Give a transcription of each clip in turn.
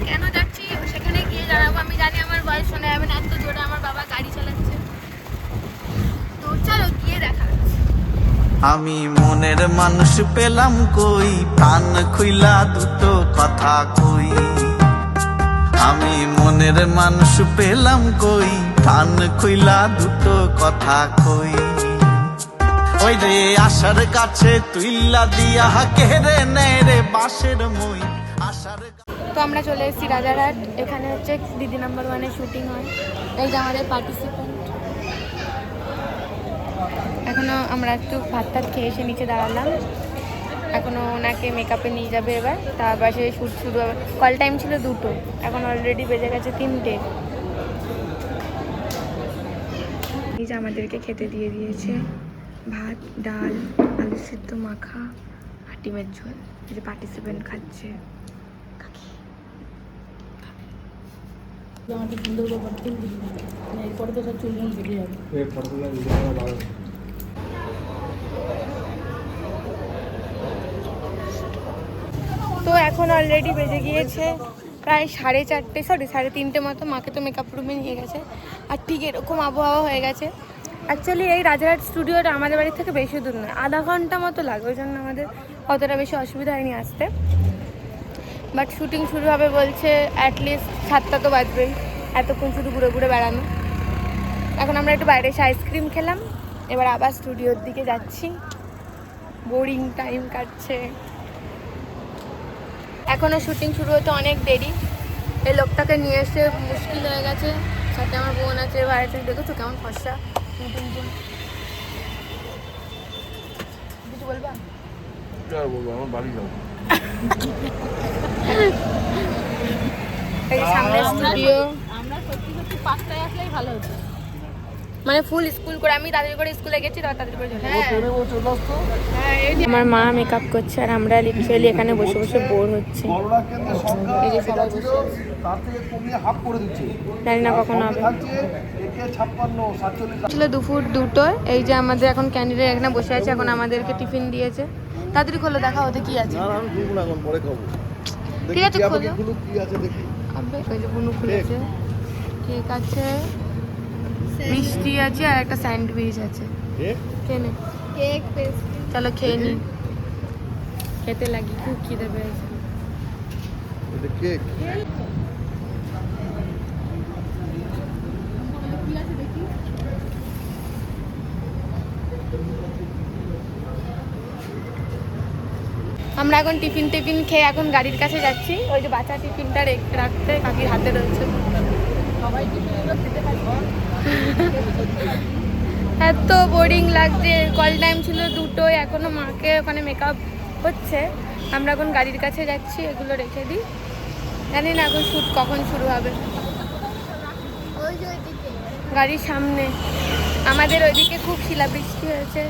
কেন যাচ্ছি সেখানে গিয়ে জানাবো। আমি জানি আমার বয়স শোনা যাবে না, এত জোরে আমার বাবা গাড়ি চালাচ্ছে। তো চলো গিয়ে দেখা যাচ্ছে। আমি মনের মানুষ পেলাম কই, প্রাণ খুইলা দুটো কথা কই। আমি মনের মানুষ পেলাম কই, প্রাণ খুইলা দুটো কথা কই। ওই রে আশার কাছে তুইলা দিয়া কেড়ে নেয় রে বাঁশের মই আশার। তো আমরা চলে এসেছি রাজারহাট। এখানে হচ্ছে দিদি নাম্বার 1-এর শুটিং হয়। এই যে আমাদের পার্টিসিপেন্ট। এখনও আমরা একটু ভাত টাত খেয়ে এসে নিচে দাঁড়ালাম। এখনও ওনাকে মেকআপে নিয়ে যাবে এবার, তারপর সে শ্যুট শুরু হবে। কল টাইম ছিল 2টো, এখন অলরেডি বেজে গেছে 3টে। এই যে আমাদেরকে খেতে দিয়ে দিয়েছে ভাত, ডাল, আলু সিদ্ধ মাখা আর ডিমের ঝোল। এই যে পার্টিসিপেন্ট খাচ্ছে। আমাকে সুন্দর করে ফটো তুলে দিবি, এরপরে তো সব চুলমুল বেরিয়ে যাবে। তো এখন অলরেডি বেজে গিয়েছে প্রায় 4:30, 3:30 মতো। মাকে তো মেকআপ রুমে নিয়ে গেছে। আর ঠিক এরকম আবহাওয়া হয়ে গেছে। অ্যাকচুয়ালি এই রাজারহাট স্টুডিওটা আমাদের বাড়ি থেকে বেশি দূর নয়, আধা ঘন্টা মতো লাগে। ওই জন্য আমাদের অতটা বেশি অসুবিধা হয়নি আসতে। বাট শুটিং শুরু হবে বলছে অ্যাটলিস্ট 7টা তো বাজবেই, এতক্ষণ শুধু ঘুরে ঘুরে বেড়ানো। এখন আমরা একটু বাইরে এসে আইসক্রিম খেলাম, এবার আবার স্টুডিওর দিকে যাচ্ছি। বোরিং টাইম কাটছে। এখনও শুটিং শুরু হতে অনেক দেরি। এই লোকটাকে নিয়ে এসে মুশকিল হয়ে গেছে। সাথে আমার বোন আছে, ভাই আছে। দেখেছো কেমন ফর্সা। কিছু বলবা? আমার বাড়ি যাবো। এই সামনে স্টুডিও। আমরা সত্যি সত্যি 5টায় আসলেই ভালো হতো। মানে ফুল স্কুল করে আমি তাদের করে স্কুলে গেছি, তাদের করে চলে হ্যাঁ আমার মা মেকআপ করছে আর আমরা লিটারালি এখানে বসে বসে বোর হচ্ছি। এই যে সবাই বসে তার থেকে কমিয়ে হাফ করে দিচ্ছে। জানি না কখন হবে। ছিল দুপুর 2টোয়। এই যে আমাদের এখন ক্যান্ডিডেট এখানে বসে আছে, এখন আমাদেরকে টিফিন দিয়েছে। তাড়াতাড়ি খোলো, দেখা ওতে কি আছে। আমি খুলবো না, এখন পরে খাবো। ঠিক আছে খোলো। কি আছে দেখি। আবে ওই যে বুনু খুলেছে। কেক আছে, মিষ্টি আছে আর একটা স্যান্ডউইচ আছে। খেয়ে নে। Cake pastry. চলো খেয়ে নি। খেতে লাগি, খুব খিদে পেয়েছে। এটা কেক। আমরা এখন টিফিন খেয়ে এখন গাড়ির কাছে যাচ্ছি। ওই যে বাচ্চা টিফিনটা রাখতে কাকির হাতে রয়েছে। সবাই টিফিনগুলো খেতে পারবে। এত বোরিং লাগছে। কল টাইম ছিল 2টোয়, এখনো মাকে ওখানে মেকআপ হচ্ছে। আমরা এখন গাড়ির কাছে যাচ্ছি, এগুলো রেখে দিই। জানি না এখন শ্যুট কখন শুরু হবে। গাড়ির সামনে আমাদের ওইদিকে খুব শিলাবৃষ্টি হয়েছে,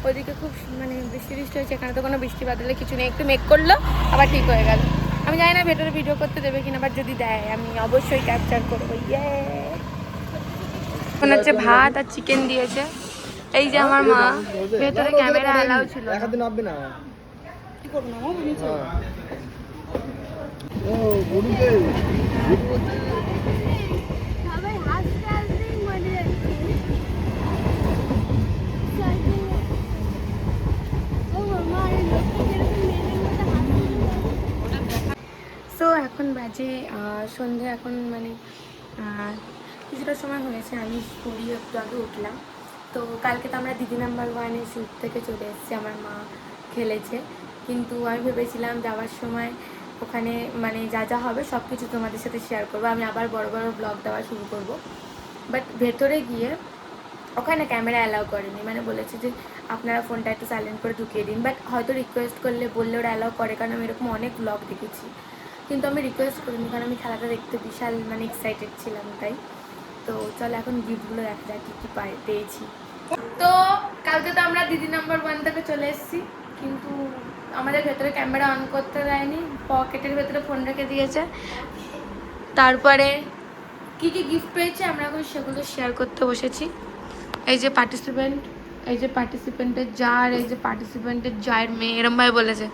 ওইদিকে খুব মানে বৃষ্টি হয়েছে। এখানে তো কোনো বৃষ্টি বাদলে কিছু নেই, একটু মেঘ করলো আবার ঠিক হয়ে গেল। আমি জানি না ভেতরে ভিডিও করতে দেবে কিনা, বাট যদি দেয় আমি অবশ্যই ক্যাপচার করবো। এখন হচ্ছে ভাত আর চিকেন দিয়েছে। এই যে আমার মা, ভেতরে ক্যামেরা অ্যালাউ ছিল না। একদিন আসবে না। কি করবো না আমার বুঝেছো? ও বলুকে সো এখন বাজে সন্ধে। এখন মানে কিছুটা সময় হয়েছে, আমি পড়ি একটু আগে উঠলাম। তো কালকে তো আমরা দিদি নাম্বার 1-এর শ্যুট থেকে চলে এসেছি, আমার মা খেলেছে। কিন্তু আমি ভেবেছিলাম যাওয়ার সময় ওখানে মানে যা যা হবে সব কিছু তোমাদের সাথে শেয়ার করবো, আমি আবার বড় বড় ব্লগ দেওয়া শুরু করব। বাট ভেতরে গিয়ে ওখানে ক্যামেরা অ্যালাউ করেনি, মানে বলেছে যে আপনারা ফোনটা একটু সাইলেন্ট করে ঢুকিয়ে দিন। বাট হয়তো রিকোয়েস্ট করলে বললে ওরা অ্যালাউ করে, কারণ আমি এরকম অনেক ব্লগ দেখেছি। কিন্তু আমি রিকোয়েস্ট করিনি, কারণ আমি খেলাটা দেখতে বিশাল মানে এক্সাইটেড ছিলাম তাই। তো চলো এখন গিফটগুলো দেখা যাক কী কী পেয়েছি। তো কালকে তো আমরা দিদি নাম্বার 1 থেকে চলে এসেছি, কিন্তু আমাদের ভেতরে ক্যামেরা অন করতে দেয়নি, পকেটের ভেতরে ফোন রেখে দিয়েছে। তারপরে কী কী গিফট পেয়েছি আমরা এখন সেগুলো শেয়ার করতে বসেছি। এই যে পার্টিসিপেন্টের জার, এই যে পার্টিসিপেন্টের জায়ের মেয়ে, এরমভাবে বলেছে।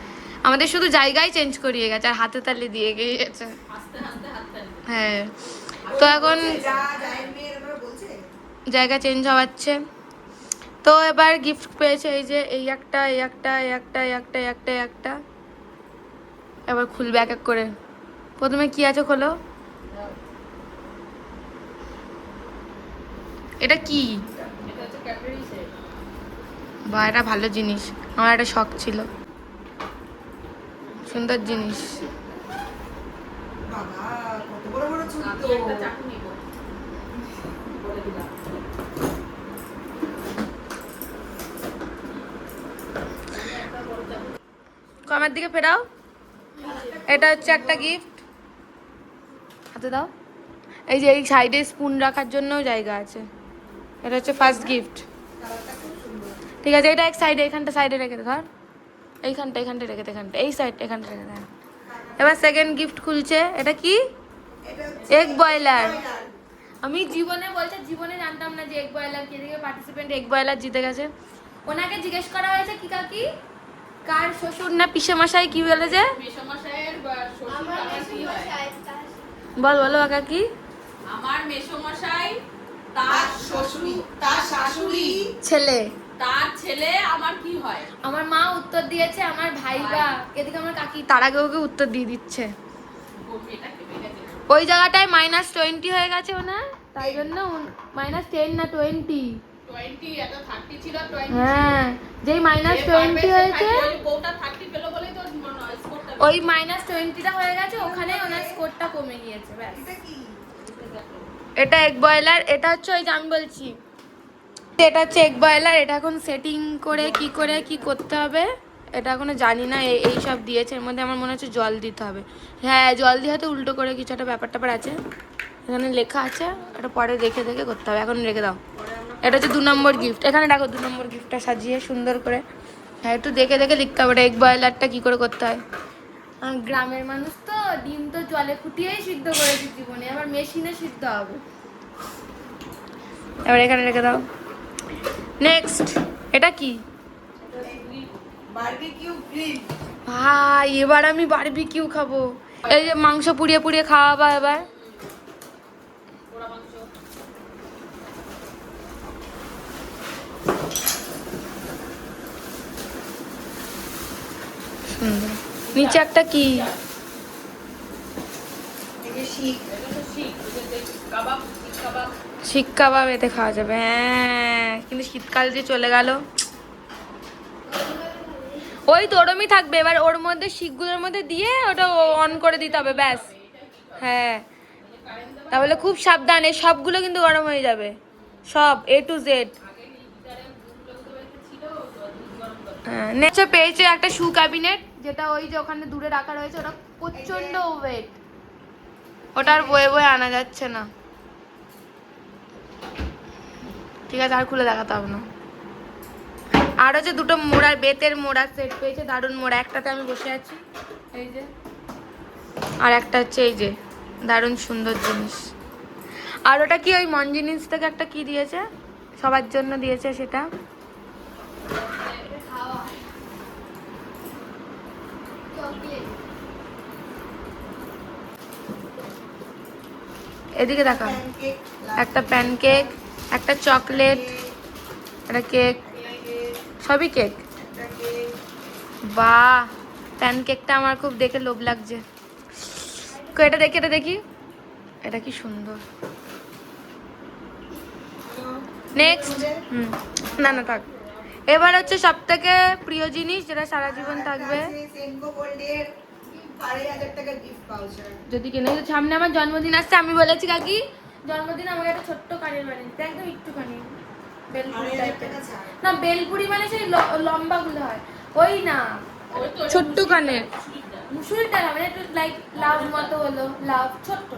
আমাদের শুধু জায়গায় চেঞ্জ করিয়ে গেছে আর হাতে তালি দিয়ে গিয়েছে। হ্যাঁ, তো এখন জায়গা চেঞ্জ হওয়াচ্ছে। তো এবার গিফট পেয়েছে এই যে এই একটা, এই একটা, এই একটা, এই একটা, এই একটা, এই একটা। এবার খুলবে এক এক করে। প্রথমে কি আছে খোলো। এটা কি? বা এটা ভালো জিনিস, আমার একটা শখ ছিল। সুন্দর জিনিস। আমার দিকে ফেরাও। এটা হচ্ছে একটা গিফট, হাতে দাও। এই যে এই সাইডে স্পুন রাখার জন্য জায়গা আছে। এটা হচ্ছে ফার্স্ট গিফট। ঠিক আছে, এটা এক সাইডে, এখানটা সাইডে রেখে দে। ধর এইখানটা, এখানটা রেখে দে, এখানটা এই সাইড, এখানটা রেখে দে। এবার সেকেন্ড গিফট খুলছে। এটা কি? Egg boiler. আমি জীবনে বলছে জীবনে জানতাম না যে এগ বয়লার কি। দিকে পার্টিসিপেন্ট এগ বয়লার জিতে গেছে। ওনাকে জিজ্ঞেস করা হয়েছে কি কাকি কার শ্বশুর না পিসে মশাই কি বলে যে বল বলো কাকি। আমার মেসোমশাই তার শ্বশুর তার শাশুড়ি ছেলে, তার ছেলে আমার কি হয়? আমার মা উত্তর দিয়েছে আমার ভাইবা। এদিকে আমার কাকি তার আগে ওকে উত্তর দিয়ে দিচ্ছে। ওই জায়গাটায় -20 হয়ে গেছে ওনার, তাই জন্য -10 না 20 এটা 30 ছিল 20 হ্যাঁ, যেই -20 হয়েছে বউটা 30 পেল বলেই তো স্কোরটা ওই -20টা হয়ে গেছে, ওখানে ওনার স্কোরটা কমে গিয়েছে ব্যাস। এটা এগ বয়লার। এটা হচ্ছে ওই যে আমি বলছি এটা হচ্ছে এগ বয়লার। এটা এখন সেটিং করে কি করতে হবে এটা এখনো জানি না। এই সব দিয়েছে, এর মধ্যে আমার মনে হচ্ছে জল দিতে হবে। হ্যাঁ, জল দিয়ে হয়তো উল্টো করে কিছু একটা ব্যাপার ট্যাপার আছে, এখানে লেখা আছে। এটা পরে দেখে করতে হবে, এখন রেখে দাও। এটা হচ্ছে 2 নম্বর গিফট। এখানে রাখো 2 নম্বর গিফটটা সাজিয়ে সুন্দর করে। হ্যাঁ, একটু দেখে লিখতে হবে এগ বয়লারটা কি করে করতে হয়। গ্রামের মানুষ তো ডিম তো জলে ফুটিয়েই সিদ্ধ করেছি জীবনে, আবার মেশিনে সিদ্ধ হবে। এবার এখানে রেখে দাও। নেক্সট, এটা কি? Barbecue grill. ভাই এবার আমি বারবিকিউ খাবো। এই যে মাংস পুড়িয়ে খাওয়াবা এবার। পোড়া মাংস। সুন্দর। নিচে একটা কি? শিক কাবাব। এতে খাওয়া যাবে। হ্যাঁ, কিন্তু শীতকাল যে চলে গেল। ওই গরমই থাকবে। এবার ওর মধ্যে শিকগুলোর মধ্যে দিয়ে ওটা অন করে দিতে হবে ব্যাস। হ্যাঁ, তাহলে খুব সাবধানে, সবগুলো কিন্তু গরম হয়ে যাবে, সব A to Z। হ্যাঁ, নেক্সট পেয়েছে একটা শু ক্যাবিনেট, যেটা ওই যে ওখানে দূরে রাখা রয়েছে। ওটা প্রচন্ড ওয়েট, ওটা আর বয়ে আনা যাচ্ছে না। ঠিক আছে, আর খুলে দেখাতে হবে না। আর হচ্ছে 2টো মোড়ার, বেতের মোড়ার সেট পেয়েছে, দারুণ মোড়া। একটাতে আমি বসে আছি এই যে, আর একটা হচ্ছে এই যে, দারুণ সুন্দর জিনিস। আর ওটা কি ওই মন জিনিস থেকে একটা কি দিয়েছে, সবার জন্য দিয়েছে সেটা। এদিকে দেখা, একটা প্যানকেক, একটা চকলেট, একটা কেক, সবই কেক। বাহ, প্যানকেকটা আমার খুব দেখে লোভ লাগছে। এটা দেখি, এটা কি সুন্দর। নেক্সট, না থাক। এবার হচ্ছে সব থেকে প্রিয় জিনিস, যেটা সারা জীবন থাকবে। যদি কিনে, সামনে আমার জন্মদিন আসছে, আমি বলেছি কাকি জন্মদিন আমাকে একটা ছোট্ট কানের বানিয়ে দিতে, একদম একটুখানি বেলপুরি টাইপের। না, বেলপুরি মানে সেই লম্বা গুলো হয়, ওই না, ছোট্ট কানের মুসুরিটা না, মানে একটু লাইক লাভ মতো হলো, লাভ ছোট্ট,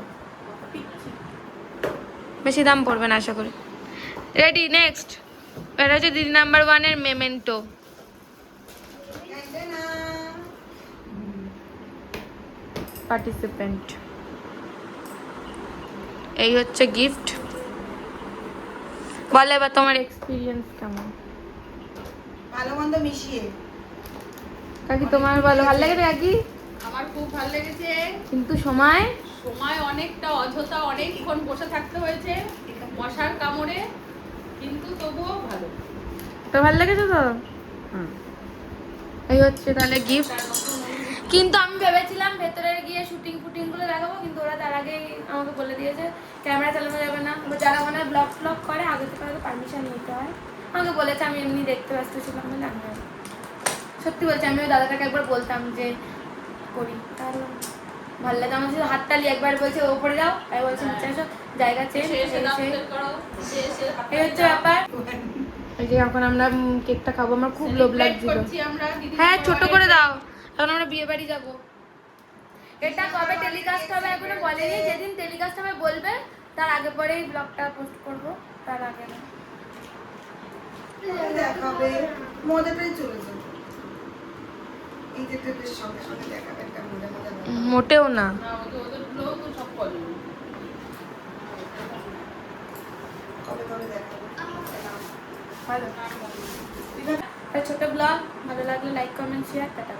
বেশি দাম পড়বে না আশা করি। Ready, next. এটা হচ্ছে দিদি নাম্বার 1 এর মেমেন্টো। পার্টিসিপেন্ট, এই হচ্ছে গিফট। বলে এবার তোমার এক্সপিরিয়েন্স কেমন? ভালো মন্দ মিশিয়ে কাকি তোমার বলো ভালো লাগে কাকি? আমার খুব ভালো লেগেছে। কিন্তু সময় সময় অনেকটা অযথা অনেকক্ষণ বসে থাকতে হয়েছে মশার কামড়ে, কিন্তু তবুও ভালো। তো ভালো লেগেছে তো? এই হচ্ছে তাহলে গিফট। কিন্তু আমি ভেবেছিলাম ভেতরে গিয়ে শুটিং গুলো দেখাবো, কিন্তু ওরা তার আগেই আমাকে বলে দিয়েছে ক্যামেরা চালানো যাবে না। এবার যারা মানে ব্লগ করে আগে থেকে হয়তো পারমিশন নিতে হয়। আমাকে বলেছে, আমি এমনি দেখতে ব্যস্ত ছিলাম বলে আমি সত্যি বলছি, আমি ওই দাদাটাকে একবার বলতাম যে করি, তাহলে ভালো লাগে। আমার শুধু হাততালি একবার বলছে ওপরে যাও, আমি বলছি নিচে আসো, জায়গা চেঞ্জ। এই হচ্ছে ব্যাপার। এই যে এখন আমরা কেকটা খাবো, আমার খুব লোভ লাগছিল। হ্যাঁ ছোট করে দাও, এখন আমরা বিয়ে বাড়ি যাবো। এটা কবে টেলিকাস্ট হবে এখনো বলেনি, যেদিন টেলিকাস্ট হবে বলবে, তার আগে পরেই ব্লগটা পোস্ট করব, তার আগে না। দেখাবে মজাটাই চলেছে, এই যে ট্রিপের সঙ্গে সঙ্গে দেখাবে একটা মজা মজা ব্যাপার। মোটেও না। কবে কবে দেখাবে ভালো। ছোট ব্লগ ভালো লাগলে লাইক কমেন্ট শেয়ার, টাটা।